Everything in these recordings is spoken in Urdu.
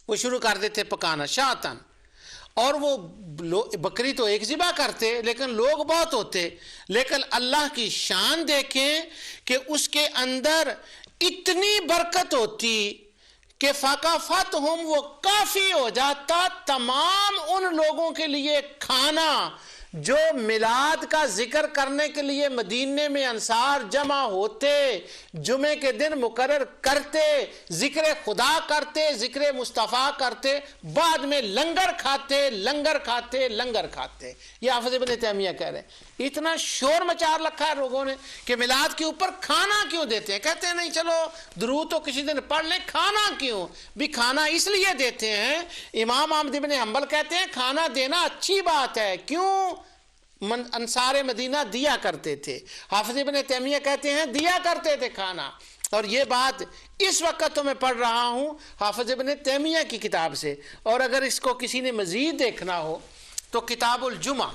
وہ شروع کر دیتے پکانا شاطن، اور وہ بکری تو ایک ذبح کرتے لیکن لوگ بہت ہوتے، لیکن اللہ کی شان دیکھیں کہ اس کے اندر اتنی برکت ہوتی کہ فَكَفَتْهُمْ وہ کافی ہو جاتا تمام ان لوگوں کے لیے کھانا جو میلاد کا ذکر کرنے کے لیے مدینے میں انصار جمع ہوتے، جمعے کے دن مقرر کرتے، ذکر خدا کرتے، ذکر مصطفیٰ کرتے، بعد میں لنگر کھاتے لنگر کھاتے لنگر کھاتے۔ یہ حافظ ابن تیمیہ کہہ رہے ہیں۔ اتنا شور مچار رکھا ہے لوگوں نے کہ میلاد کے اوپر کھانا کیوں دیتے ہیں؟ کہتے ہیں نہیں چلو درود تو کسی دن پڑھ لیں، کھانا کیوں؟ بھی کھانا اس لیے دیتے ہیں، امام احمد بن حنبل کہتے ہیں کھانا دینا اچھی بات ہے، کیوں؟ انصار مدینہ دیا کرتے تھے، حافظ ابن تیمیہ کہتے ہیں دیا کرتے تھے کھانا۔ اور یہ بات اس وقت تو میں پڑھ رہا ہوں حافظ ابن تیمیہ کی کتاب سے، اور اگر اس کو کسی نے مزید دیکھنا ہو تو کتاب الجمعہ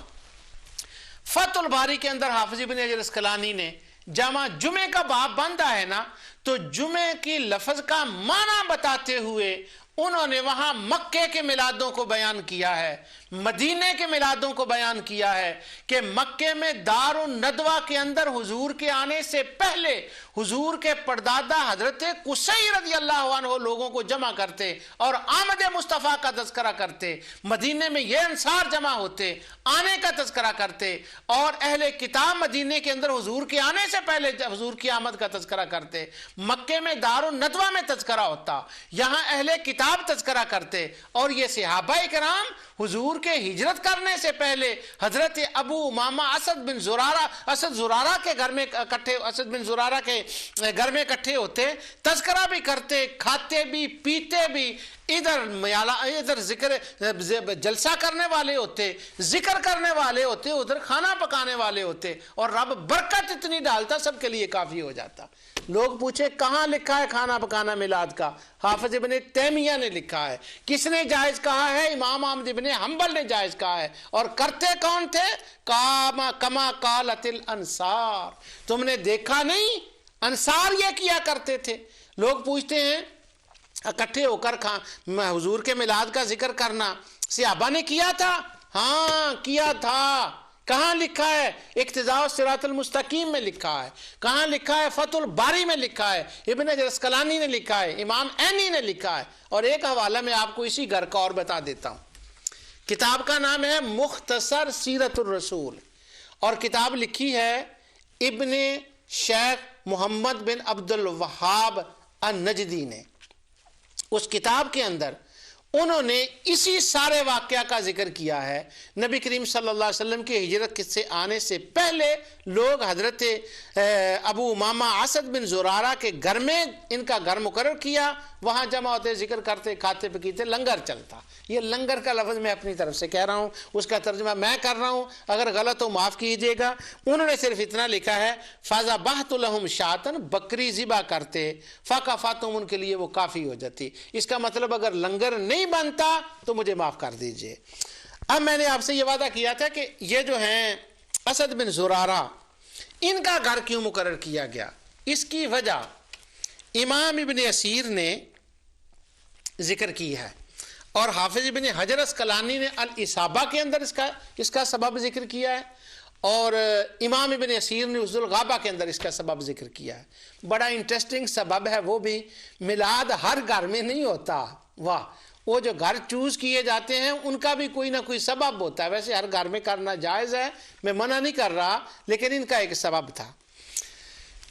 فتح الباری کے اندر حافظ ابن حجر اسقلانی نے جامع جمعے کا باب بندہ ہے نا، تو جمعے کی لفظ کا معنی بتاتے ہوئے انہوں نے وہاں مکے کے میلادوں کو بیان کیا ہے، مدینے کے میلادوں کو بیان کیا ہے کہ مکے میں دار الندوہ کے اندر حضور کے آنے سے پہلے حضور کے پردادا حضرت قصی رضی اللہ عنہ لوگوں کو جمع کرتے اور آمد مصطفیٰ کا تذکرہ کرتے، مدینے میں یہ انصار جمع ہوتے، آنے کا تذکرہ کرتے، اور اہل کتاب مدینے کے اندر حضور کے آنے سے پہلے حضور کی آمد کا تذکرہ کرتے، مکے میں دار الندوہ میں تذکرہ ہوتا، یہاں اہل کتاب تذکرہ کرتے، اور یہ صحابہ کرام حضور کے ہجرت کرنے سے پہلے حضرت ابو امامہ اسد زرارہ کے گھر میں اکٹھے، اسد بن زرارہ کے گھر میں اکٹھے ہوتے، تذکرہ بھی کرتے، کھاتے بھی پیتے بھی، ادھر ذکر جلسہ کرنے والے ہوتے، ذکر کرنے والے ہوتے، ادھر کھانا پکانے والے ہوتے، اور رب برکت اتنی ڈالتا سب کے لیے کافی ہو جاتا۔ لوگ پوچھے کہاں لکھا ہے کھانا پکانا میلاد کا؟ حافظ ابن تیمیہ نے لکھا ہے۔ کس نے جائز کہا ہے؟ امام احمد ابن حنبل نے جائز کہا ہے۔ اور کرتے کون تھے؟ کما قالت الانصار، تم نے دیکھا نہیں انصار یہ کیا کرتے تھے۔ لوگ پوچھتے ہیں اکٹھے ہو کر حضور کے میلاد کا ذکر کرنا صحابہ نے کیا تھا؟ ہاں کیا تھا۔ کہاں لکھا ہے؟ اقتضاء الصراط المستقیم میں لکھا ہے۔ کہاں لکھا ہے؟ فتح الباری میں لکھا ہے، ابن حجر اسقلانی نے لکھا ہے، امام عینی نے لکھا ہے۔ اور ایک حوالہ میں آپ کو اسی گھر کا اور بتا دیتا ہوں۔ کتاب کا نام ہے مختصر سیرت الرسول، اور کتاب لکھی ہے ابن شیخ محمد بن عبد الوہاب النجدی نے۔ اس کتاب کے اندر انہوں نے اسی سارے واقعہ کا ذکر کیا ہے۔ نبی کریم صلی اللہ علیہ وسلم کے ہجرت سے آنے سے پہلے لوگ حضرت ابو امامہ اسد بن زرارہ کے گھر میں ان کا گھر مقرر کیا، وہاں جمع ہوتے، ذکر کرتے، کھاتے پکیتے، لنگر چلتا۔ یہ لنگر کا لفظ میں اپنی طرف سے کہہ رہا ہوں، اس کا ترجمہ میں کر رہا ہوں، اگر غلط ہو معاف کیجیے گا۔ انہوں نے صرف اتنا لکھا ہے فَذَبَحْتُ لَهُمْ شَاةً، بکری ذبح کرتے، فَكَفَتْهُمْ، ان کے لیے وہ کافی ہو جاتی۔ اس کا مطلب اگر لنگر نہیں بنتا تو مجھے معاف کر دیجئے۔ اب میں نے آپ سے یہ وعدہ کیا تھا کہ یہ جو ہیں اسد بن زرارہ، ان کا گھر کیوں مقرر کیا گیا؟ اس کی وجہ امام ابن اسیر نے ذکر کی ہے، اور حافظ ابن حجر اسقلانی نے الاصابہ کے اندر اس کا سبب ذکر کیا ہے، اور امام ابن اسیر نے عزل الغابہ کے اندر اس کا سبب ذکر کیا ہے۔ بڑا انٹرسٹنگ سبب ہے وہ بھی، میلاد ہر گھر میں نہیں ہوتا، واہ، وہ جو گھر چوز کیے جاتے ہیں ان کا بھی کوئی نہ کوئی سبب ہوتا ہے۔ ویسے ہر گھر میں کرنا جائز ہے، میں منع نہیں کر رہا، لیکن ان کا ایک سبب تھا۔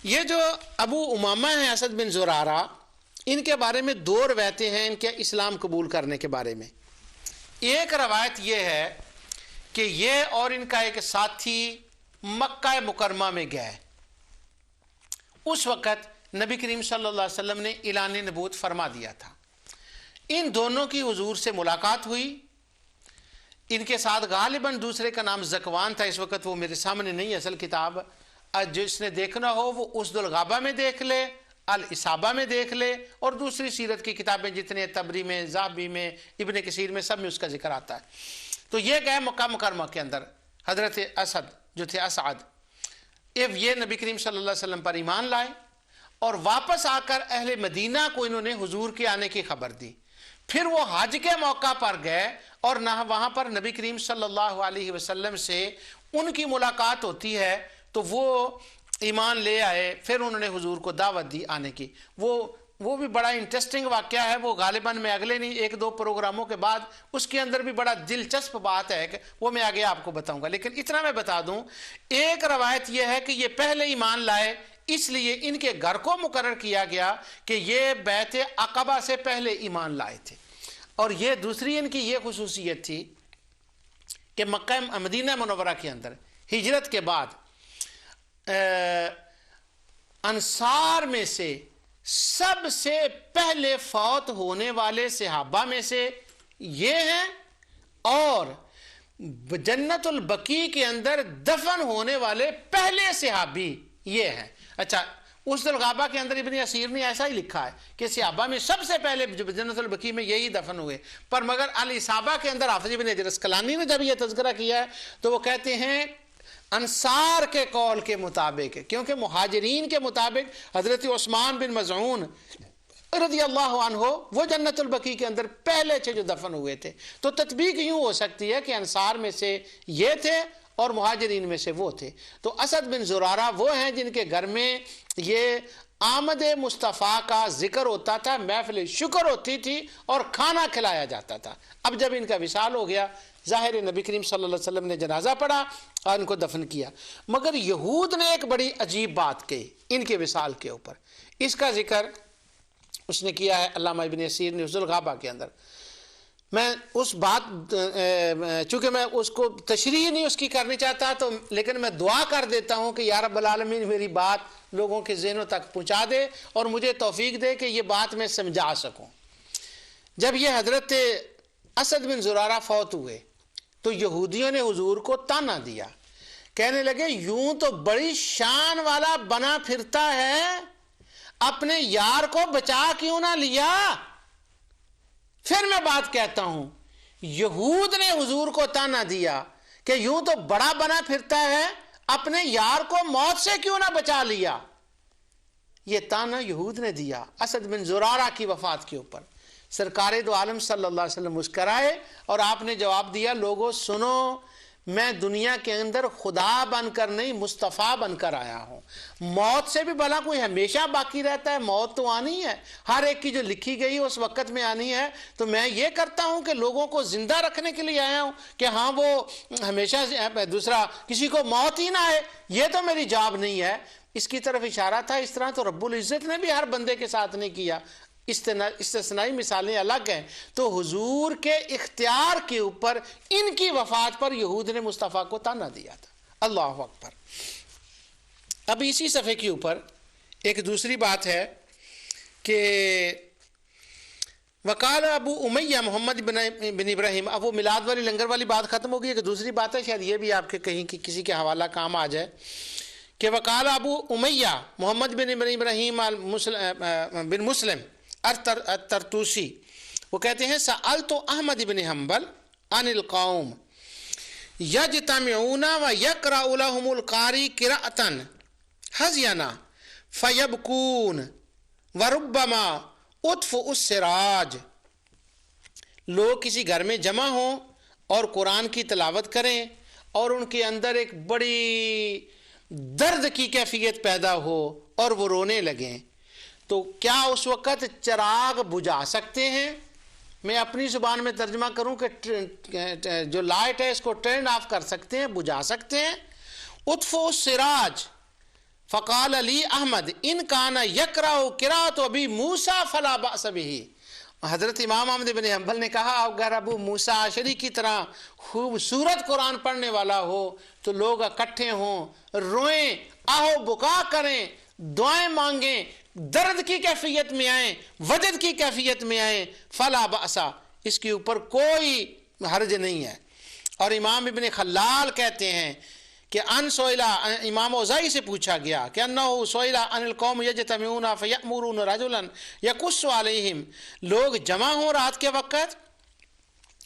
یہ جو ابو امامہ ہیں اسد بن زرارہ، ان کے بارے میں دو روایتیں ہیں ان کے اسلام قبول کرنے کے بارے میں۔ ایک روایت یہ ہے کہ یہ اور ان کا ایک ساتھی مکہ مکرمہ میں گئے، اس وقت نبی کریم صلی اللہ علیہ وسلم نے اعلان نبوت فرما دیا تھا۔ ان دونوں کی حضور سے ملاقات ہوئی، ان کے ساتھ غالباً دوسرے کا نام زکوان تھا، اس وقت وہ میرے سامنے نہیں اصل کتاب، جس نے دیکھنا ہو وہ اسد الغابہ میں دیکھ لے، الاصابہ میں دیکھ لے، اور دوسری سیرت کی کتابیں جتنے تبری میں، ذہبی میں، ابن کثیر میں، سب میں اس کا ذکر آتا ہے۔ تو یہ گئے مکہ مکرمہ کے اندر، حضرت اسد جو تھے اسعد، یہ نبی کریم صلی اللہ علیہ وسلم پر ایمان لائے، اور واپس آ کر اہل مدینہ کو انہوں نے حضور کے آنے کی خبر دی. پھر وہ حج کے موقع پر گئے اور وہاں پر نبی کریم صلی اللہ علیہ وسلم سے ان کی ملاقات ہوتی ہے تو وہ ایمان لے آئے. پھر انہوں نے حضور کو دعوت دی آنے کی. وہ بھی بڑا انٹرسٹنگ واقعہ ہے. وہ غالباً میں اگلے نہیں 1-2 پروگراموں کے بعد اس کے اندر بھی بڑا دلچسپ بات ہے کہ وہ میں آگے آپ کو بتاؤں گا. لیکن اتنا میں بتا دوں, ایک روایت یہ ہے کہ یہ پہلے ایمان لائے, اس لیے ان کے گھر کو مقرر کیا گیا کہ یہ بیعت عقبہ سے پہلے ایمان لائے تھے. اور یہ دوسری ان کی یہ خصوصیت تھی کہ مکہ مدینہ منورہ کے اندر ہجرت کے بعد انصار میں سے سب سے پہلے فوت ہونے والے صحابہ میں سے یہ ہیں, اور جنت البقیع کے اندر دفن ہونے والے پہلے صحابی یہ ہیں. اچھا, اس ذوالغابہ کے اندر ابن اسیر نے ایسا ہی لکھا ہے کہ صحابہ میں سب سے پہلے جنت البقیع میں یہی دفن ہوئے, پر مگر الاصابہ کے اندر حافظ ابن حجر اسقلانی نے جب یہ تذکرہ کیا ہے تو وہ کہتے ہیں انصار کے قول کے مطابق, کیونکہ مہاجرین کے مطابق حضرت عثمان بن مظعون رضی اللہ عنہ وہ جنت البقیع کے اندر پہلے تھے جو دفن ہوئے تھے. تو تطبیق یوں ہو سکتی ہے کہ انصار میں سے یہ تھے اور مہاجرین میں سے وہ تھے. تو اسد بن زرارہ وہ ہیں جن کے گھر میں یہ آمد مصطفیٰ کا ذکر ہوتا تھا, محفل شکر ہوتی تھی اور کھانا کھلایا جاتا تھا. اب جب ان کا وصال ہو گیا, ظاہر نبی کریم صلی اللہ علیہ وسلم نے جنازہ پڑھا اور ان کو دفن کیا. مگر یہود نے ایک بڑی عجیب بات کہی ان کے وصال کے اوپر. اس کا ذکر اس نے کیا ہے علامہ ابن اسیر نے ذوالغابہ کے اندر. میں اس بات چونکہ میں اس کو تشریح نہیں اس کی کرنی چاہتا تو, لیکن میں دعا کر دیتا ہوں کہ یا رب العالمین میری بات لوگوں کے ذہنوں تک پہنچا دے اور مجھے توفیق دے کہ یہ بات میں سمجھا سکوں. جب یہ حضرت اسد بن زرارہ فوت ہوئے تو یہودیوں نے حضور کو تانا دیا, کہنے لگے یوں تو بڑی شان والا بنا پھرتا ہے, اپنے یار کو بچا کیوں نہ لیا. پھر میں بات کہتا ہوں, یہود نے حضور کو تانا دیا کہ یوں تو بڑا بنا پھرتا ہے, اپنے یار کو موت سے کیوں نہ بچا لیا. یہ تانا یہود نے دیا اسد بن زرارہ کی وفات کے اوپر. سرکار دو عالم صلی اللہ علیہ وسلم مسکرائے اور آپ نے جواب دیا, لوگوں سنو, میں دنیا کے اندر خدا بن کر نہیں مصطفیٰ بن کر آیا ہوں. موت سے بھی بھلا کوئی ہمیشہ باقی رہتا ہے, موت تو آنی ہے, ہر ایک کی جو لکھی گئی اس وقت میں آنی ہے. تو میں یہ کرتا ہوں کہ لوگوں کو زندہ رکھنے کے لیے آیا ہوں کہ ہاں وہ ہمیشہ دوسرا کسی کو موت ہی نہ آئے, یہ تو میری جاب نہیں ہے. اس کی طرف اشارہ تھا. اس طرح تو رب العزت نے بھی ہر بندے کے ساتھ نہیں کیا, استثنائی مثالیں الگ ہیں. تو حضور کے اختیار کے اوپر ان کی وفات پر یہود نے مصطفیٰ کو تانا دیا تھا. اللہ اکبر. اب اسی صفحے کے اوپر ایک دوسری بات ہے کہ وقال ابو امیہ محمد بن ابراہیم. اب وہ میلاد والی لنگر والی بات ختم ہوگی. ایک دوسری بات ہے, شاید یہ بھی آپ کے کہیں کسی کے حوالہ کام آ جائے, کہ وقال ابو امیہ محمد بن ابراہیم بن مسلم الترتوسی, وہ کہتے ہیں سألت احمد بن حنبل عن القوم یجتمعون ویقرأ لهم القاری قراءة حزینا فیبکون وربما اطفئ السراج. لوگ کسی گھر میں جمع ہوں اور قرآن کی تلاوت کریں اور ان کے اندر ایک بڑی درد کی کیفیت پیدا ہو اور وہ رونے لگیں, تو کیا اس وقت چراغ بجھا سکتے ہیں؟ میں اپنی زبان میں ترجمہ کروں کہ جو لائٹ ہے اس کو ٹرن آف کر سکتے ہیں, بجھا سکتے ہیں. اطفئ السراج فقال علی احمد ان کان یقرأ قراءۃ ابی موسیٰ فلا بأس بہ. حضرت امام احمد بن حنبل نے کہا اگر ابو موسیٰ اشعری کی طرح خوبصورت قرآن پڑھنے والا ہو تو لوگ اکٹھے ہوں, روئیں, آہو بکا کریں, دعائیں مانگیں, درد کی کیفیت میں آئیں, وجد کی کیفیت میں آئیں, فلا بأس, اس کے اوپر کوئی حرج نہیں ہے. اور امام ابن خلال کہتے ہیں کہ ان سئل, امام اوزاعی سے پوچھا گیا کہ انہ سئل عن القوم یجتمعون فیأمرون رجلا یقص علیہم, لوگ جمع ہوں رات کے وقت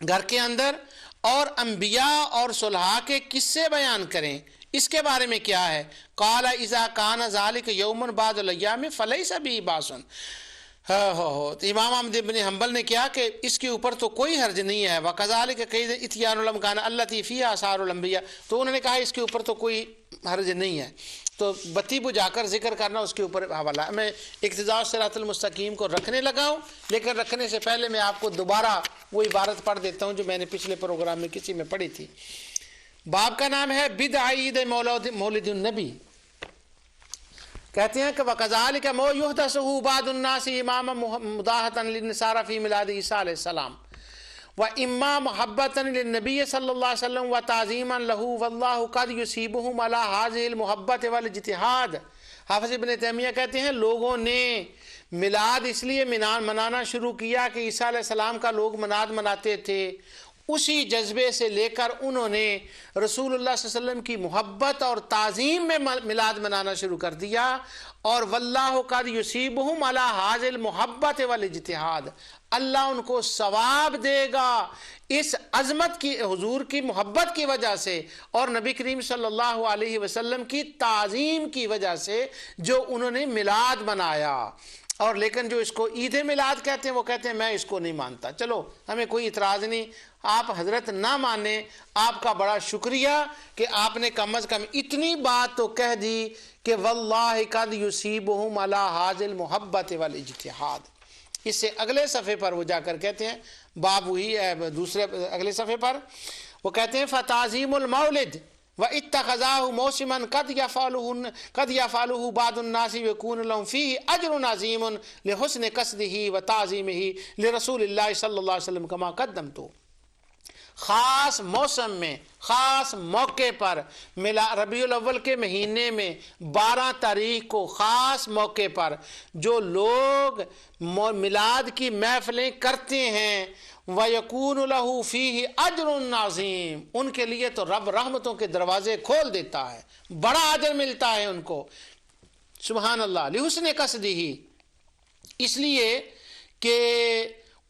گھر کے اندر اور انبیاء اور صلحاء کے قصے بیان کریں, اس کے بارے میں کیا ہے؟ قال اذا کان ذلک یوم بعد الايام فلیس به باس۔ تو امام احمد بن حنبل نے کیا کہ اس کے اوپر تو کوئی حرج نہیں ہے، وکذالک قید اتیان الامکان التی فیها آثار الانبیاء، تو انہوں نے کہا اس کے اوپر تو کوئی حرج نہیں ہے، تو بتی بجھا کر ذکر کرنا اس کے اوپر حوالہ۔ میں اقتداء الصراط المستقیم کو رکھنے لگا ہوں، لیکن رکھنے سے پہلے میں آپ کو دوبارہ وہ عبارت پڑھ دیتا ہوں جو میں نے پچھلے پروگرام میں کسی میں پڑھی تھی۔ باب کا نام ہے بدع عید مولد النبی۔ کہتے ہیں کہ وَكَذَلِكَ مَوْ يُحْدَثُهُ بَعْضُ النَّاسِ إِمَامًا مُدَاهَةً لِلنِّصَارَى فِي مِلَادِ عِيسَىٰ عَلَيْهِ السَّلَامِ وَإِمَّا مُحَبَّةً لِلنَّبِيِّ صلی اللہ علیہ وسلم وَتَعْظِيمًا لَهُ وَاللَّهُ قَدْ يُصِيبُهُمْ عَلَىٰ هَٰذِهِ الْمُحَبَّةِ وَالِاجْتِهَادِ۔ حافظ ابن تیمیہ کہتے ہیں لوگوں نے میلاد اس لیے منانا شروع کیا کہ عیسیٰ علیہ السلام کا لوگ میلاد مناتے تھے، اسی جذبے سے لے کر انہوں نے رسول اللہ صلی اللہ علیہ وسلم کی محبت اور تعظیم میں میلاد منانا شروع کر دیا، اور واللہ قد یصیبہم علی ھذ المحبت والاجتہاد، اللہ ان کو ثواب دے گا اس عظمت کی، حضور کی محبت کی وجہ سے اور نبی کریم صلی اللہ علیہ وسلم کی تعظیم کی وجہ سے جو انہوں نے میلاد منایا۔ اور لیکن جو اس کو عید میلاد کہتے ہیں وہ کہتے ہیں میں اس کو نہیں مانتا۔ چلو ہمیں کوئی اعتراض نہیں، آپ حضرت نہ مانیں، آپ کا بڑا شکریہ کہ آپ نے کم از کم اتنی بات تو کہہ دی کہ واللہ قد یصیبہم علی ھذ المحبت والاجتہاد۔ اس سے اگلے صفحے پر وہ جا کر کہتے ہیں، باب وہی ہے دوسرے اگلے صفحے پر، وہ کہتے ہیں فتعظیم المولد وَاتَّخَذَاهُ مَوْسِمًا قَدْ يَفْعَلُهُ بَعْضُ النَّاسِ وَيَكُونُ لَهُمْ فِيهِ أَجْرٌ عَظِيمٌ لِحُسْنِ قَصْدِهِ وَتَعْظِيمِهِ لِرَسُولِ اللَّهِ صلی اللہ علیہ وسلم كَمَا قَدَّمْتُ۔ خاص موسم میں، خاص موقع پر، ربیع الاول کے مہینے میں 12 تاریخ کو خاص موقع پر جو لوگ میلاد کی محفلیں کرتے ہیں، وَيَكُونُ لَهُ فِيهِ أَجْرٌ عَظِيمٌ، ان کے لیے تو رب رحمتوں کے دروازے کھول دیتا ہے، بڑا اجر ملتا ہے ان کو، سبحان اللہ، لِحُسْنِ قَصْدِهِ، اس لیے کہ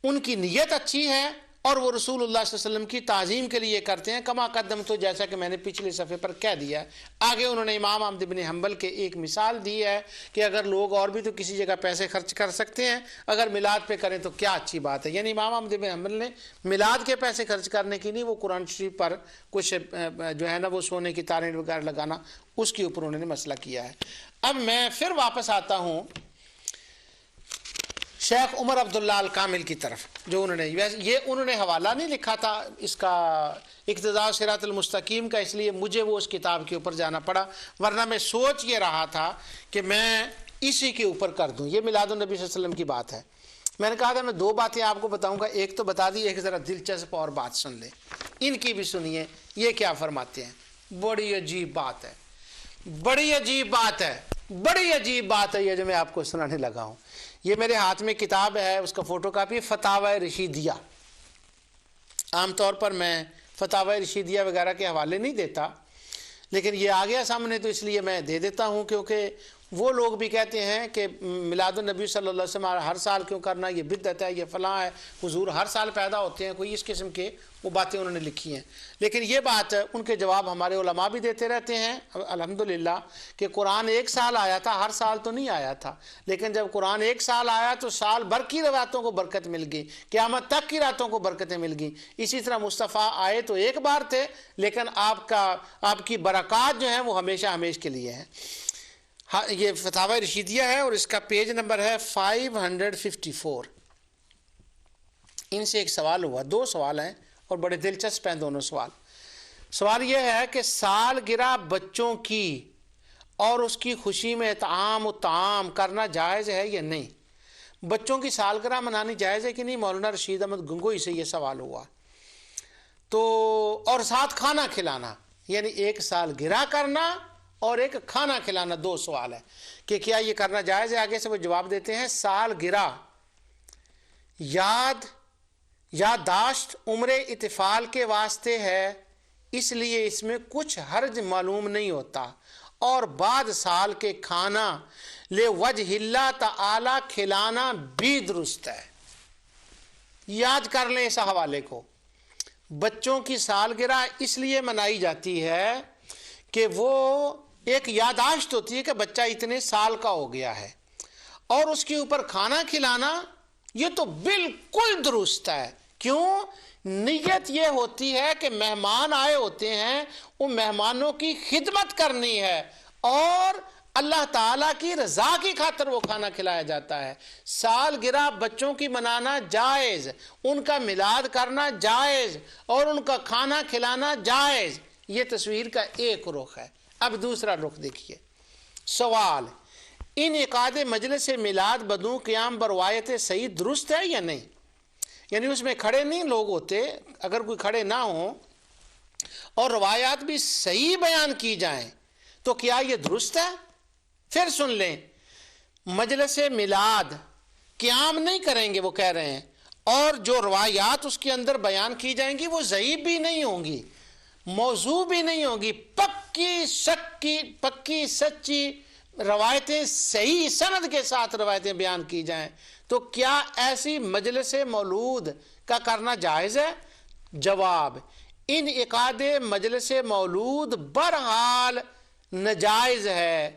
ان کی نیت اچھی ہے اور وہ رسول اللہ صلی اللہ علیہ وسلم کی تعظیم کے لیے کرتے ہیں، کما قدم، تو جیسا کہ میں نے پچھلے صفحے پر کہہ دیا ہے۔ آگے انہوں نے امام احمد بن حنبل کے ایک مثال دی ہے کہ اگر لوگ اور بھی تو کسی جگہ پیسے خرچ کر سکتے ہیں، اگر میلاد پہ کریں تو کیا اچھی بات ہے۔ یعنی امام احمد بن حنبل نے میلاد کے پیسے خرچ کرنے کی نہیں، وہ قرآن شریف پر کچھ جو ہے نا وہ سونے کی تاریں وغیرہ لگانا، اس کے اوپر انہوں نے مسئلہ کیا ہے۔ اب میں پھر واپس آتا ہوں شیخ عمر عبداللہ الکامل کی طرف، جو انہوں نے حوالہ نہیں لکھا تھا اس کا اقتداء صراط المستقیم کا، اس لیے مجھے وہ اس کتاب کے اوپر جانا پڑا، ورنہ میں سوچ یہ رہا تھا کہ میں اسی کے اوپر کر دوں۔ یہ میلاد النبی صلی اللہ علیہ وسلم کی بات ہے۔ میں نے کہا تھا میں 2 باتیں آپ کو بتاؤں گا، ایک تو بتا دی، ایک ذرا دلچسپ اور بات سن لیں، ان کی بھی سنیے یہ کیا فرماتے ہیں۔ بڑی عجیب بات ہے، بڑی عجیب بات ہے، بڑی عجیب بات ہے یہ جو میں آپ کو سنانے لگا ہوں۔ یہ میرے ہاتھ میں کتاب ہے، اس کا فوٹو کاپی، فتاوی رشیدیہ۔ عام طور پر میں فتاوی رشیدیہ وغیرہ کے حوالے نہیں دیتا، لیکن یہ آ گیا سامنے تو اس لیے میں دے دیتا ہوں، کیونکہ وہ لوگ بھی کہتے ہیں کہ میلاد النبی صلی اللہ علیہ وسلم ہر سال کیوں کرنا، یہ بدعت ہے، یہ فلاں ہے، حضور ہر سال پیدا ہوتے ہیں، کوئی اس قسم کے وہ باتیں انہوں نے لکھی ہیں۔ لیکن یہ بات ان کے جواب ہمارے علماء بھی دیتے رہتے ہیں الحمدللہ، کہ قرآن 1 سال آیا تھا، ہر سال تو نہیں آیا تھا، لیکن جب قرآن 1 سال آیا تو سال بھر کی راتوں کو برکت مل گئی، قیامت تک کی راتوں کو برکتیں مل گئیں۔ اسی طرح مصطفیٰ آئے تو 1 بار تھے، لیکن آپ کی برکات جو ہیں وہ ہمیشہ ہمیشہ کے لیے ہیں۔ یہ فتاوی رشیدیہ ہے اور اس کا پیج نمبر ہے 554۔ ان سے ایک سوال ہوا، 2 سوال ہیں اور بڑے دلچسپ ہیں دونوں سوال۔ سوال یہ ہے کہ سالگرہ بچوں کی اور اس کی خوشی میں اطعام و طعام کرنا جائز ہے یا نہیں؟ بچوں کی سالگرہ منانی جائز ہے کہ نہیں؟ مولانا رشید احمد گنگوئی سے یہ سوال ہوا تو، اور ساتھ کھانا کھلانا، یعنی 1 سالگرہ کرنا اور 1 کھانا کھلانا، 2 سوال ہے کہ کیا یہ کرنا جائز ہے۔ آگے سے وہ جواب دیتے ہیں، سالگرہ یادداشت عمر اطفال کے واسطے ہے، اس لیے اس میں کچھ حرج معلوم نہیں ہوتا، اور بعد سال کے کھانا لے وجہ اللہ تعالی کھلانا بھی درست ہے۔ یاد کر لیں اس حوالے کو، بچوں کی سالگرہ اس لیے منائی جاتی ہے کہ وہ ایک یادداشت ہوتی ہے کہ بچہ اتنے سال کا ہو گیا ہے اور اس کے اوپر کھانا کھلانا یہ تو بالکل درست ہے. کیوں؟ نیت یہ ہوتی ہے کہ مہمان آئے ہوتے ہیں، ان مہمانوں کی خدمت کرنی ہے اور اللہ تعالیٰ کی رضا کی خاطر وہ کھانا کھلایا جاتا ہے. سالگرہ بچوں کی منانا جائز، ان کا میلاد کرنا جائز اور ان کا کھانا کھلانا جائز. یہ تصویر کا ایک رخ ہے. اب دوسرا رخ دیکھیے. سوال: انعقاد مجلس میلاد بدون قیام بروایت صحیح درست ہے یا نہیں؟ یعنی اس میں کھڑے نہیں لوگ ہوتے، اگر کوئی کھڑے نہ ہوں اور روایات بھی صحیح بیان کی جائیں تو کیا یہ درست ہے؟ پھر سن لیں، مجلس میلاد قیام نہیں کریں گے وہ کہہ رہے ہیں، اور جو روایات اس کے اندر بیان کی جائیں گی وہ ضعیف بھی نہیں ہوں گی، موضوع بھی نہیں ہوں گی، پکی سچی روایتیں صحیح سند کے ساتھ روایتیں بیان کی جائیں تو کیا ایسی مجلس مولود کا کرنا جائز ہے؟ جواب: انعقاد مجلس مولود برحال ناجائز ہے،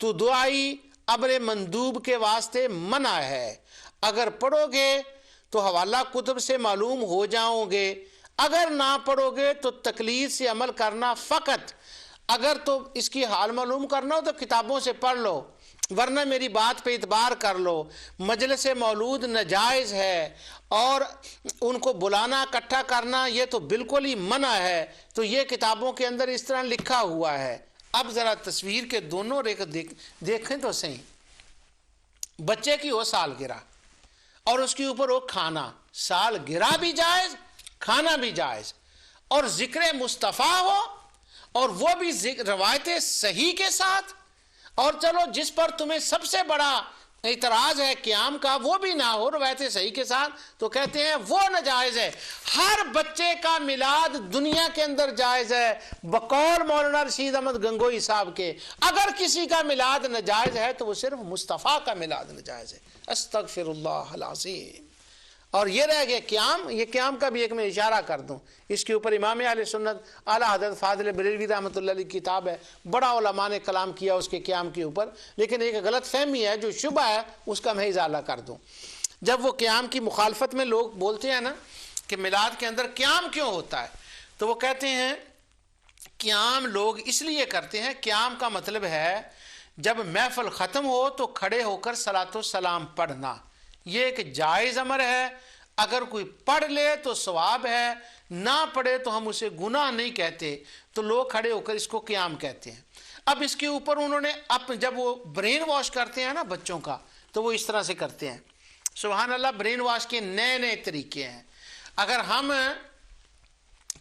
تو دعائی امر مندوب کے واسطے منع ہے. اگر پڑھو گے تو حوالہ کتب سے معلوم ہو جاؤ گے، اگر نہ پڑھو گے تو تقلید سے عمل کرنا فقط. اگر تو اس کی حال معلوم کرنا ہو تو کتابوں سے پڑھ لو، ورنہ میری بات پہ اعتبار کر لو. مجلس مولود ناجائز ہے اور ان کو بلانا اکٹھا کرنا یہ تو بالکل ہی منع ہے. تو یہ کتابوں کے اندر اس طرح لکھا ہوا ہے. اب ذرا تصویر کے دونوں دیکھیں تو صحیح. بچے کی ہو سالگرہ اور اس کے اوپر ہو کھانا، سالگرہ بھی جائز، کھانا بھی جائز، اور ذکر مصطفیٰ ہو اور وہ بھی روایت صحیح کے ساتھ. اور چلو جس پر تمہیں سب سے بڑا اعتراض ہے قیام کا وہ بھی نہ ہو روایت صحیح کے ساتھ تو کہتے ہیں وہ ناجائز ہے. ہر بچے کا میلاد دنیا کے اندر جائز ہے بقول مولانا رشید احمد گنگوئی صاحب کے. اگر کسی کا میلاد ناجائز ہے تو وہ صرف مصطفیٰ کا میلاد ناجائز ہے. استغفر اللہ العظیم. اور یہ رہ گیا قیام. یہ قیام کا بھی ایک میں اشارہ کر دوں، اس کے اوپر امام اہل سنت اعلیٰ حضرت فاضل بریلوی رحمۃ اللہ علیہ کی کتاب ہے، بڑا علماء نے کلام کیا اس کے قیام کے اوپر، لیکن ایک غلط فہمی ہے جو شبہ ہے اس کا میں ازالہ کر دوں. جب وہ قیام کی مخالفت میں لوگ بولتے ہیں نا کہ میلاد کے اندر قیام کیوں ہوتا ہے تو وہ کہتے ہیں قیام لوگ اس لیے کرتے ہیں، قیام کا مطلب ہے جب محفل ختم ہو تو کھڑے ہو کر صلاۃ و سلام پڑھنا. یہ ایک جائز امر ہے، اگر کوئی پڑھ لے تو ثواب ہے، نہ پڑھے تو ہم اسے گناہ نہیں کہتے. تو لوگ کھڑے ہو کر اس کو قیام کہتے ہیں. اب اس کے اوپر انہوں نے جب وہ برین واش کرتے ہیں نا بچوں کا تو وہ اس طرح سے کرتے ہیں. سبحان اللہ، برین واش کے نئے نئے طریقے ہیں. اگر ہم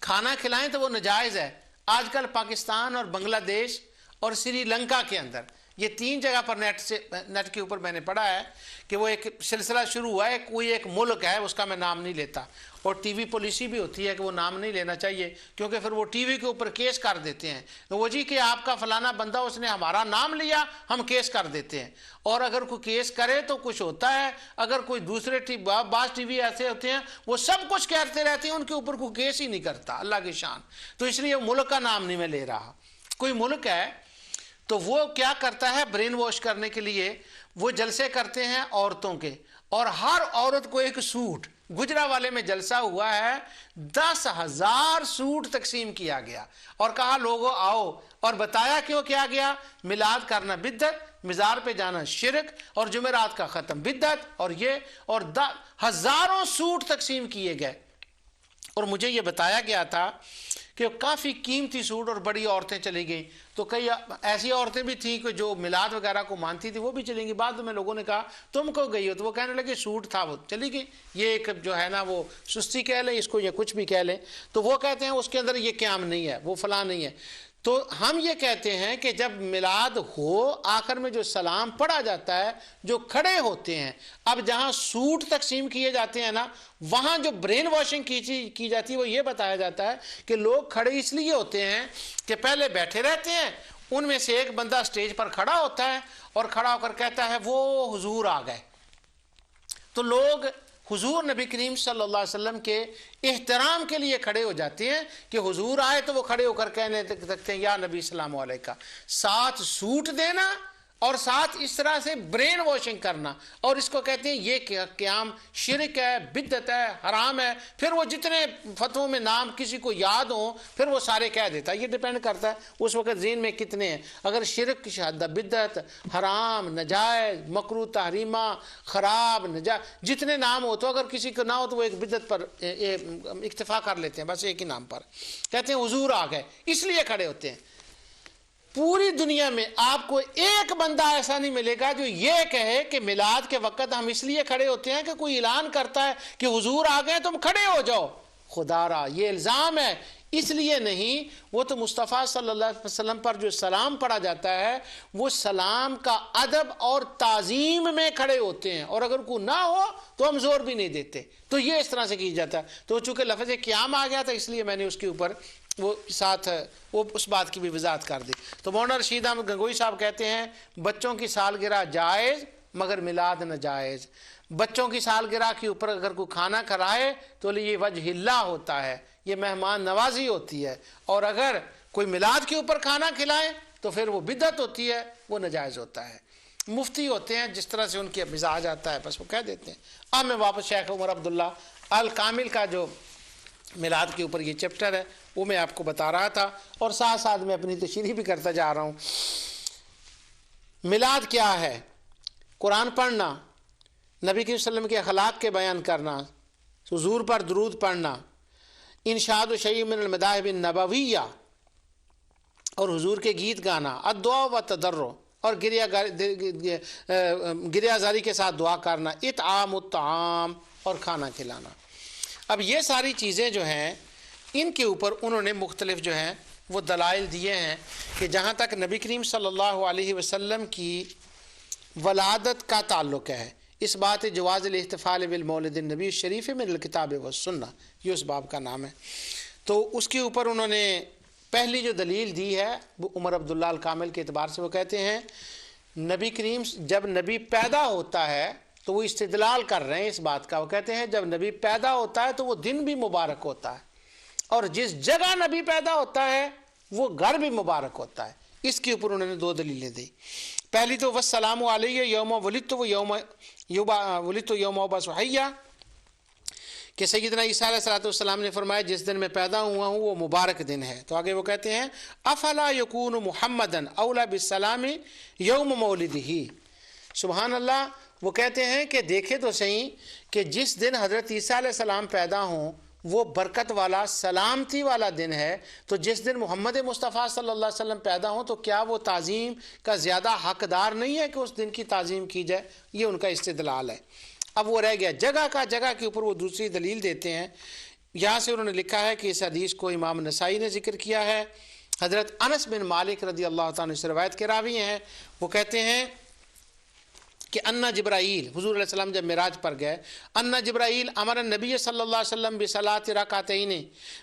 کھانا کھلائیں تو وہ ناجائز ہے. آج کل پاکستان اور بنگلہ دیش اور سری لنکا کے اندر یہ 3 جگہ پر نیٹ کے اوپر میں نے پڑھا ہے کہ وہ ایک سلسلہ شروع ہوا ہے. کوئی ایک ملک ہے اس کا میں نام نہیں لیتا، اور ٹی وی پالیسی بھی ہوتی ہے کہ وہ نام نہیں لینا چاہیے کیونکہ پھر وہ ٹی وی کے اوپر کیس کر دیتے ہیں. وہ جی کہ آپ کا فلانا بندہ اس نے ہمارا نام لیا ہم کیس کر دیتے ہیں. اور اگر کوئی کیس کرے تو کچھ ہوتا ہے، اگر کوئی دوسرے بعض ٹی وی ایسے ہوتے ہیں وہ سب کچھ کہتے رہتے ہیں، ان کے اوپر کوئی کیس ہی نہیں کرتا. اللہ کی شان. تو اس لیے ملک کا نام نہیں میں لے رہا. کوئی ملک ہے تو وہ کیا کرتا ہے برین واش کرنے کے لیے وہ جلسے کرتے ہیں عورتوں کے، اور ہر عورت کو ایک سوٹ. گجرا والے میں جلسہ ہوا ہے، 10,000 سوٹ تقسیم کیا گیا اور کہا لوگوں آؤ، اور بتایا کیوں کیا گیا. میلاد کرنا بدعت، مزار پہ جانا شرک، اور جمعرات کا ختم بدعت، اور یہ اور ہزاروں سوٹ تقسیم کیے گئے. اور مجھے یہ بتایا گیا تھا کہ کافی قیمتی سوٹ، اور بڑی عورتیں چلی گئیں. تو کئی ایسی عورتیں بھی تھیں کہ جو میلاد وغیرہ کو مانتی تھی وہ بھی چلی گئی. بعد میں لوگوں نے کہا تم کو گئی ہو، تو وہ کہنے لگے سوٹ تھا وہ چلی گئی. یہ ایک جو ہے نا وہ سستی کہہ لیں اس کو یا کچھ بھی کہہ لیں. تو وہ کہتے ہیں اس کے اندر یہ قیام نہیں ہے، وہ فلاں نہیں ہے. تو ہم یہ کہتے ہیں کہ جب میلاد ہو آخر میں جو سلام پڑھا جاتا ہے جو کھڑے ہوتے ہیں، اب جہاں سوٹ تقسیم کیے جاتے ہیں نا وہاں جو برین واشنگ کی جاتی ہے وہ یہ بتایا جاتا ہے کہ لوگ کھڑے اس لیے ہوتے ہیں کہ پہلے بیٹھے رہتے ہیں، ان میں سے ایک بندہ سٹیج پر کھڑا ہوتا ہے اور کھڑا ہو کر کہتا ہے وہ حضور آ گئے. تو لوگ حضور نبی کریم صلی اللہ علیہ وسلم کے احترام کے لیے کھڑے ہو جاتے ہیں کہ حضور آئے تو وہ کھڑے ہو کر کہنے لگتے ہیں یا نبی السلام علیکہ، ساتھ سوٹ دینا اور ساتھ اس طرح سے برین واشنگ کرنا، اور اس کو کہتے ہیں یہ قیام شرک ہے، بدعت ہے، حرام ہے۔ پھر وہ جتنے فتووں میں نام کسی کو یاد ہوں پھر وہ سارے کہہ دیتا ہے۔ یہ ڈیپینڈ کرتا ہے اس وقت ذہن میں کتنے ہیں۔ اگر شرک، شہادت، بدعت، حرام، ناجائز، مکروہ، تحریمہ، خراب، ناجائز، جتنے نام ہو تو اگر کسی کو نہ ہو تو وہ ایک بدعت پر اکتفا کر لیتے ہیں، بس ایک ہی نام پر کہتے ہیں حضور آ گئے، اس لیے کھڑے ہوتے ہیں۔ پوری دنیا میں آپ کو ایک بندہ ایسا نہیں ملے گا جو یہ کہے کہ میلاد کے وقت ہم اس لیے کھڑے ہوتے ہیں کہ کوئی اعلان کرتا ہے کہ حضور آ گئے تم کھڑے ہو جاؤ۔ خدا را یہ الزام ہے، اس لیے نہیں۔ وہ تو مصطفیٰ صلی اللہ علیہ وسلم پر جو سلام پڑھا جاتا ہے وہ سلام کا ادب اور تعظیم میں کھڑے ہوتے ہیں، اور اگر کوئی نہ ہو تو ہم زور بھی نہیں دیتے۔ تو یہ اس طرح سے کی جاتا ہے۔ تو چونکہ لفظ قیام آ گیا تھا اس لیے میں نے اس کے اوپر وہ ساتھ وہ اس بات کی بھی وضاحت کر دی۔ تو مولانا رشید احمد گنگوئی صاحب کہتے ہیں بچوں کی سالگرہ جائز مگر میلاد ناجائز۔ بچوں کی سالگرہ کے اوپر اگر کوئی کھانا کھلائے تو یہ وجہ اللہ ہوتا ہے، یہ مہمان نوازی ہوتی ہے، اور اگر کوئی میلاد کے اوپر کھانا کھلائے تو پھر وہ بدعت ہوتی ہے، وہ ناجائز ہوتا ہے۔ مفتی ہوتے ہیں جس طرح سے ان کی مزاج آتا ہے بس وہ کہہ دیتے ہیں۔ اب میں واپس شیخ عمر عبداللہ الکامل کا جو میلاد کے اوپر یہ چیپٹر ہے وہ میں آپ کو بتا رہا تھا، اور ساتھ ساتھ میں اپنی تشریح بھی کرتا جا رہا ہوں۔ میلاد کیا ہے؟ قرآن پڑھنا، نبی کے وسلم کے اخلاق کے بیان کرنا، حضور پر درود پڑھنا، انشاد و شیء من المذاہب النبویہ، اور حضور کے گیت گانا، الدعاء و تضرع، اور گریہ زاری کے ساتھ دعا کرنا، اطعام الطعام، اور کھانا کھلانا۔ اب یہ ساری چیزیں جو ہیں ان کے اوپر انہوں نے مختلف جو ہیں وہ دلائل دیے ہیں کہ جہاں تک نبی کریم صلی اللہ علیہ وسلم کی ولادت کا تعلق ہے، اس بات جواز الاحتفال بالمولد النبی الشریف من الکتاب والسنہ، یہ اس باب کا نام ہے۔ تو اس کے اوپر انہوں نے پہلی جو دلیل دی ہے وہ عمر عبداللہ الکامل کے اعتبار سے وہ کہتے ہیں نبی کریم جب نبی پیدا ہوتا ہے تو وہ استدلال کر رہے ہیں اس بات کا۔ وہ کہتے ہیں جب نبی پیدا ہوتا ہے تو وہ دن بھی مبارک ہوتا ہے، اور جس جگہ نبی پیدا ہوتا ہے وہ گھر بھی مبارک ہوتا ہے۔ اس کے اوپر انہوں نے دو دلیلیں دی۔ پہلی تو والسلام علیہ یوم ولدت و یوم ابعث حیا، کہ سیدنا عیسیٰ علیہ السلام نے فرمایا جس دن میں پیدا ہوا ہوں وہ مبارک دن ہے۔ تو آگے وہ کہتے ہیں افلا یکون محمدن اولا بالسلام یوم مولدہ، سبحان اللہ۔ وہ کہتے ہیں کہ دیکھے تو صحیح کہ جس دن حضرت عیسیٰ علیہ السلام پیدا ہوں وہ برکت والا، سلامتی والا دن ہے، تو جس دن محمد مصطفیٰ صلی اللہ علیہ وسلم پیدا ہوں تو کیا وہ تعظیم کا زیادہ حقدار نہیں ہے کہ اس دن کی تعظیم کی جائے؟ یہ ان کا استدلال ہے۔ اب وہ رہ گیا جگہ کا، جگہ کے اوپر وہ دوسری دلیل دیتے ہیں۔ یہاں سے انہوں نے لکھا ہے کہ اس حدیث کو امام نسائی نے ذکر کیا ہے، حضرت انس بن مالک رضی اللہ تعالیٰ سے روایت کے راوی ہیں۔ وہ کہتے ہیں کہ انا جبرائیل، حضور علیہ السلام جب معراج پر گئے، انا جبرائیل امر النبی صلی اللہ علیہ وسلم بصلاۃ رکعتین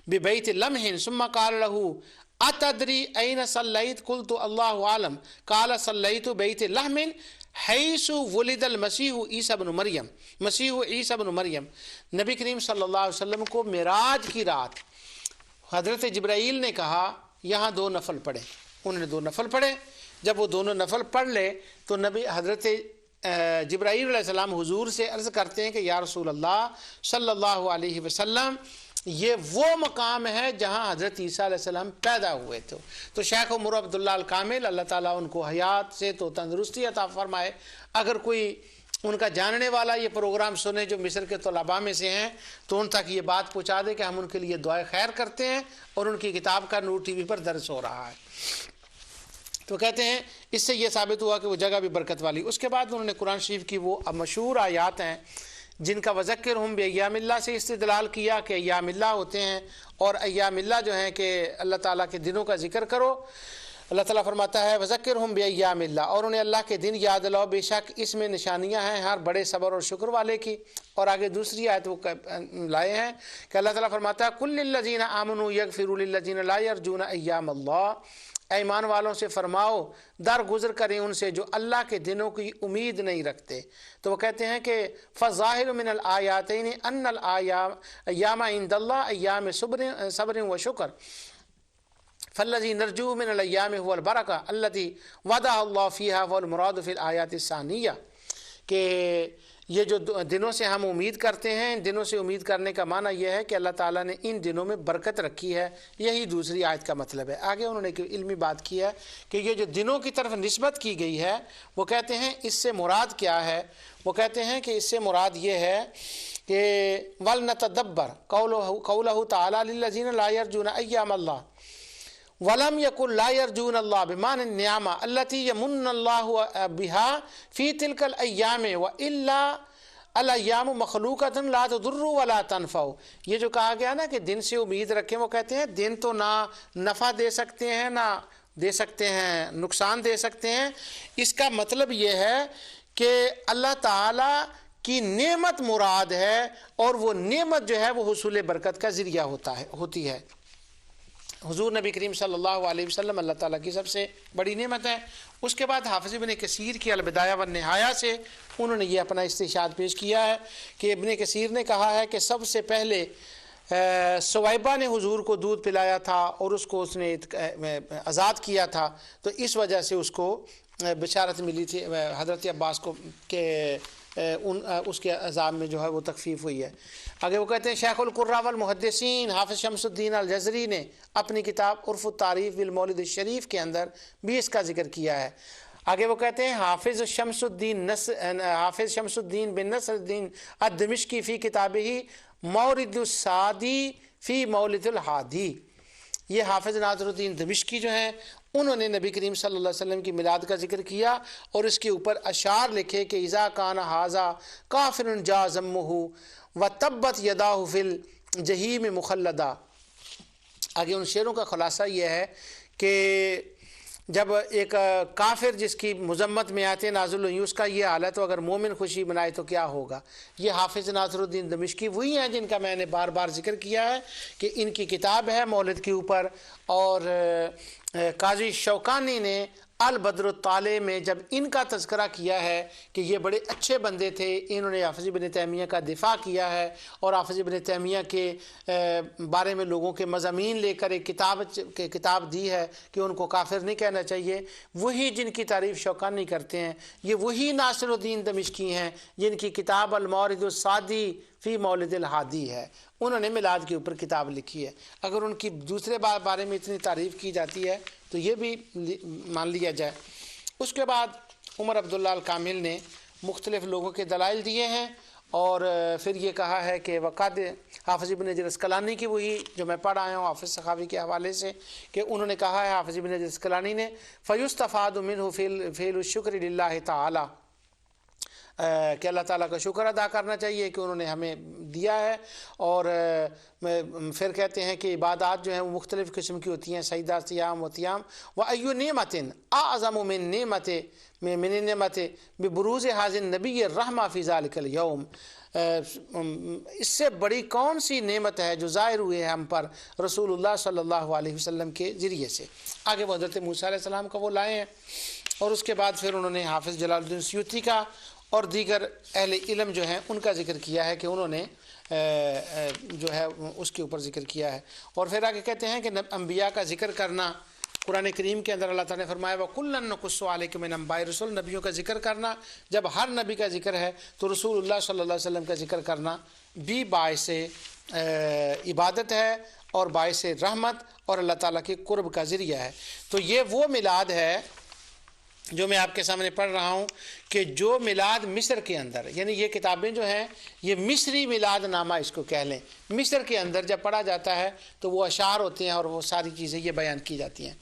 ببیت لمح ثم قال له اتدری این صلیت قلت اللہ عالم قال صلیت بیت لحم حیث ولد المسیح عیسی بن مریم، مسیح عیسی بن مریم۔ نبی کریم صلی اللہ علیہ وسلم کو معراج کی رات حضرت جبرائیل نے کہا یہاں دو نفل پڑھے۔ انہوں نے دو نفل پڑھے۔ جب وہ دونوں نفل پڑھ لے تو نبی حضرت جبرائیل علیہ السلام حضور سے عرض کرتے ہیں کہ یا رسول اللہ صلی اللہ علیہ وسلم یہ وہ مقام ہے جہاں حضرت عیسیٰ علیہ السلام پیدا ہوئے تھے۔ تو شیخ عمر عبداللہ الکامل اللہ تعالیٰ ان کو حیات سے تو تندرستی عطا فرمائے، اگر کوئی ان کا جاننے والا یہ پروگرام سنے جو مصر کے طلباء میں سے ہیں تو ان تک یہ بات پہنچا دے کہ ہم ان کے لیے دعائے خیر کرتے ہیں اور ان کی کتاب کا نور ٹی وی پر درس ہو رہا ہے۔ تو کہتے ہیں اس سے یہ ثابت ہوا کہ وہ جگہ بھی برکت والی۔ اس کے بعد انہوں نے قرآن شریف کی وہ مشہور آیات ہیں جن کا وذکرہم بایام اللہ سے استدلال کیا کہ ایام اللہ ہوتے ہیں، اور ایام اللہ جو ہیں کہ اللہ تعالیٰ کے دنوں کا ذکر کرو۔ اللہ تعالیٰ فرماتا ہے وذکرہم بایام اللہ، اور انہیں اللہ کے دن یاد لاؤ، بے شک اس میں نشانیاں ہیں ہر بڑے صبر اور شکر والے کی۔ اور آگے دوسری آیت وہ لائے ہیں کہ اللہ تعالیٰ فرماتا ہے کل للذین آمنوا یغفروا للذین لا یرجون ایام اللہ، اے ایمان والوں سے فرماؤ درگزر کریں ان سے جو اللہ کے دنوں کی امید نہیں رکھتے۔ تو وہ کہتے ہیں کہ فَظَاهِرُ مِنَ الْآيَاتَيْنِ أَنَّ الْأَيَّامَ عِنْدَ اللَّهِ أَيَّامِ صبر وشکر فالذي نرجو من الأيام هو البركة التي وضع الله فيها والمراد في الآيات الثانية، کہ یہ جو دنوں سے ہم امید کرتے ہیں، ان دنوں سے امید کرنے کا معنی یہ ہے کہ اللہ تعالیٰ نے ان دنوں میں برکت رکھی ہے، یہی دوسری آیت کا مطلب ہے۔ آگے انہوں نے ایک علمی بات کی ہے کہ یہ جو دنوں کی طرف نسبت کی گئی ہے، وہ کہتے ہیں اس سے مراد کیا ہے؟ وہ کہتے ہیں کہ اس سے مراد یہ ہے کہ وَلْنَتَدَبَّرْ قَوْلَهُ تَعَالَى لِلَّذِينَ لَا يَرْجُونَ أَيَّامَ اللَّهِ وَلَمْ يَكُنْ لَا يَرْجُونَ اللَّهَ بِمَعْنَى النِّعْمَةِ الَّتِي يَمُنُّ اللَّهُ بِهَا فِي تِلْكَ الْأَيَّامِ وَإِلَّا الْأَيَّامُ مَخْلُوقَةٌ لَا تَضُرُّ وَلَا تَنْفَعُ۔ یہ جو کہا گیا نا کہ دن سے امید رکھیں، وہ کہتے ہیں دن تو نہ نفع دے سکتے ہیں نہ دے سکتے ہیں نقصان دے سکتے ہیں۔ اس کا مطلب یہ ہے کہ اللہ تعالیٰ کی نعمت مراد ہے، اور وہ نعمت جو ہے وہ حصول برکت کا ذریعہ ہوتی ہے۔ حضور نبی کریم صلی اللہ علیہ وسلم اللہ تعالیٰ کی سب سے بڑی نعمت ہے۔ اس کے بعد حافظ ابن کثیر کی البدایہ والنہایہ سے انہوں نے یہ اپنا استشہاد پیش کیا ہے کہ ابن کثیر نے کہا ہے کہ سب سے پہلے سویبہ نے حضور کو دودھ پلایا تھا اور اس کو اس نے آزاد کیا تھا، تو اس وجہ سے اس کو بشارت ملی تھی حضرت عباس کو کہ اس کے عذاب میں جو ہے وہ تخفیف ہوئی ہے۔ آگے وہ کہتے ہیں شیخ القراء والمحدثین حافظ شمس الدین الجزری نے اپنی کتاب عرف التعریف بالمولد الشریف کے اندر بھی اس کا ذکر کیا ہے۔ آگے وہ کہتے ہیں حافظ شمس الدین بن نصر الدین الدمشقی فی کتابہ مورد السادی فی مولد الحادی، یہ حافظ ناصر الدین دمشقی جو ہیں انہوں نے نبی کریم صلی اللہ علیہ وسلم کی میلاد کا ذکر کیا اور اس کے اوپر اشعار لکھے کہ اذا کان ھذا کافر جا ذمہ وتبت یداہ فی الجحیم مخلدا۔ آگے ان شعروں کا خلاصہ یہ ہے کہ جب ایک کافر جس کی مذمت میں آتے نازل ہوئی اس کا یہ حال ہے، تو اگر مومن خوشی منائے تو کیا ہوگا۔ یہ حافظ ناصر الدین دمشقی وہی ہیں جن کا میں نے بار بار ذکر کیا ہے کہ ان کی کتاب ہے مولد کے اوپر، اور قاضی شوکانی نے البدر الطالع میں جب ان کا تذکرہ کیا ہے کہ یہ بڑے اچھے بندے تھے، انہوں نے حافظ ابن تیمیہ کا دفاع کیا ہے اور حافظ ابن تیمیہ کے بارے میں لوگوں کے مضامین لے کر ایک کتاب دی ہے کہ ان کو کافر نہیں کہنا چاہیے، وہی جن کی تعریف شوکانی کرتے ہیں، یہ وہی ناصر الدین دمشقی ہیں جن کی کتاب المورد السادی فی مولد الحادی ہے، انہوں نے میلاد کے اوپر کتاب لکھی ہے۔ اگر ان کی دوسرے بارے میں اتنی تعریف کی جاتی ہے تو یہ بھی مان لیا جائے۔ اس کے بعد عمر عبداللہ الکامل نے مختلف لوگوں کے دلائل دیے ہیں، اور پھر یہ کہا ہے کہ وقت حافظ ابن حجر اسقلانی کی وہی جو میں پڑھ آیا ہوں حافظ سخاوی کے حوالے سے کہ انہوں نے کہا ہے حافظ ابن حجر اسقلانی نے فَيُسْتَفَادُ مِنْهُ فِعْلُ الشُّكْرِ لِلَّهِ تَعَالَى، کہ اللہ تعالیٰ کا شکر ادا کرنا چاہیے کہ انہوں نے ہمیں دیا ہے، اور پھر کہتے ہیں کہ عبادات جو ہیں وہ مختلف قسم کی ہوتی ہیں، سجدہ، صیام و قیام، وَأَيُّ نِعْمَةٍ أَعْظَمُ مِن نِعْمَةِ بِبُرُوزِ هَذِا النَّبِيِّ الرَّحْمَةِ فِي ذَلِكَ الْيَوْمِ، اس سے بڑی کون سی نعمت ہے جو ظاہر ہوئے ہیں ہم پر رسول اللہ صلی اللہ علیہ وسلم کے ذریعے سے۔ آگے وہ حضرت موسیٰ علیہ السلام کا وہ لائے ہیں، اور اس کے بعد پھر انہوں نے حافظ جلال الدین سیوطی کا اور دیگر اہل علم جو ہیں ان کا ذکر کیا ہے کہ انہوں نے جو ہے اس کے اوپر ذکر کیا ہے۔ اور پھر آگے کہتے ہیں کہ انبیاء کا ذکر کرنا، قرآن کریم کے اندر اللہ تعالیٰ نے فرمایا وَكُلًّا نَقُصُّ عَلَيْكَ مِنْ أَنْبَاءِ الرُّسُلِ، نبیوں کا ذکر کرنا، جب ہر نبی کا ذکر ہے تو رسول اللہ صلی اللہ علیہ وسلم کا ذکر کرنا بھی باعث عبادت ہے اور باعث رحمت اور اللہ تعالیٰ کے قرب کا ذریعہ ہے۔ تو یہ وہ میلاد ہے جو میں آپ کے سامنے پڑھ رہا ہوں کہ جو میلاد مصر کے اندر، یعنی یہ کتابیں جو ہیں یہ مصری میلاد نامہ اس کو کہہ لیں، مصر کے اندر جب پڑھا جاتا ہے تو وہ اشعار ہوتے ہیں اور وہ ساری چیزیں یہ بیان کی جاتی ہیں۔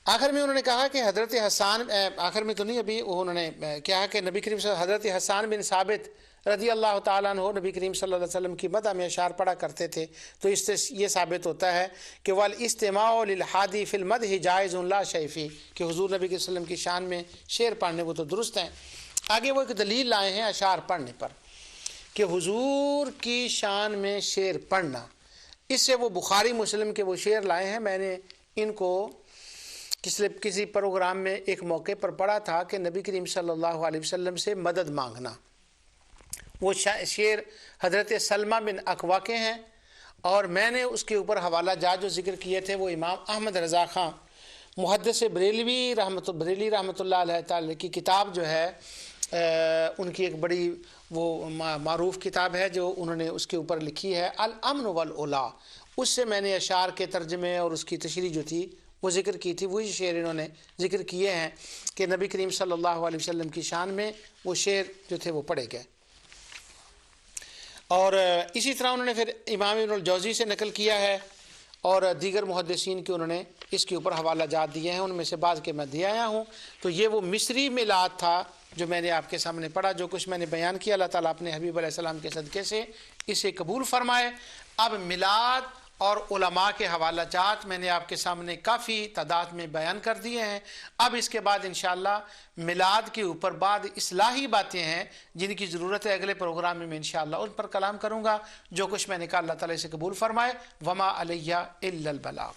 آخر میں انہوں نے کہا کہ حضرت حسان، آخر میں تو نہیں، ابھی انہوں نے کہا کہ نبی کریم صلی اللہ علیہ وسلم حضرت حسان بن ثابت رضی اللہ تعالیٰ عنہ نبی کریم صلی اللہ علیہ وسلم کی مدح میں اشعار پڑھا کرتے تھے، تو اس سے یہ ثابت ہوتا ہے کہ والاستماع للحادی فی المدح جائز لا شیء فیہ، کہ حضور نبی صلی اللہ علیہ وسلم کی شان میں شعر پڑھنے وہ تو درست ہیں۔ آگے وہ ایک دلیل لائے ہیں اشعار پڑھنے پر کہ حضور کی شان میں شعر پڑھنا، اس سے وہ بخاری مسلم کے وہ شعر لائے ہیں، میں نے ان کو کسی پروگرام میں ایک موقع پر پڑھا تھا کہ نبی کریم صلی اللہ علیہ وسلم سے مدد مانگنا. وہ شعر حضرت سلمہ بن اکوا کے ہیں، اور میں نے اس کے اوپر حوالہ جات جو ذکر کیے تھے وہ امام احمد رضا خان محدث بریلوی رحمۃ اللہ علیہ تعالی کی کتاب جو ہے، ان کی ایک بڑی وہ معروف کتاب ہے جو انہوں نے اس کے اوپر لکھی ہے، الامن والاولا. اس سے میں نے اشعار کے ترجمے اور اس کی تشریح جو تھی وہ ذکر کی تھی. وہی شعر انہوں نے ذکر کیے ہیں کہ نبی کریم صلی اللہ علیہ وسلم کی شان میں وہ شعر جو تھے وہ پڑھے گئے. اور اسی طرح انہوں نے پھر امام ابن الجوزی سے نقل کیا ہے، اور دیگر محدثین کے انہوں نے اس کے اوپر حوالہ جات دیے ہیں. ان میں سے بعض کے میں دے آیا ہوں. تو یہ وہ مصری میلاد تھا جو میں نے آپ کے سامنے پڑھا. جو کچھ میں نے بیان کیا اللہ تعالیٰ اپنے حبیب علیہ السلام کے صدقے سے اسے قبول فرمائے. اب میلاد اور علماء کے حوالہ جات میں نے آپ کے سامنے کافی تعداد میں بیان کر دیے ہیں. اب اس کے بعد انشاءاللہ میلاد کے اوپر بعد اصلاحی باتیں ہیں جن کی ضرورت ہے. اگلے پروگرام میں انشاءاللہ ان پر کلام کروں گا. جو کچھ میں نے کہا اللہ تعالیٰ سے قبول فرمائے. وما علیہ الا البلاغ.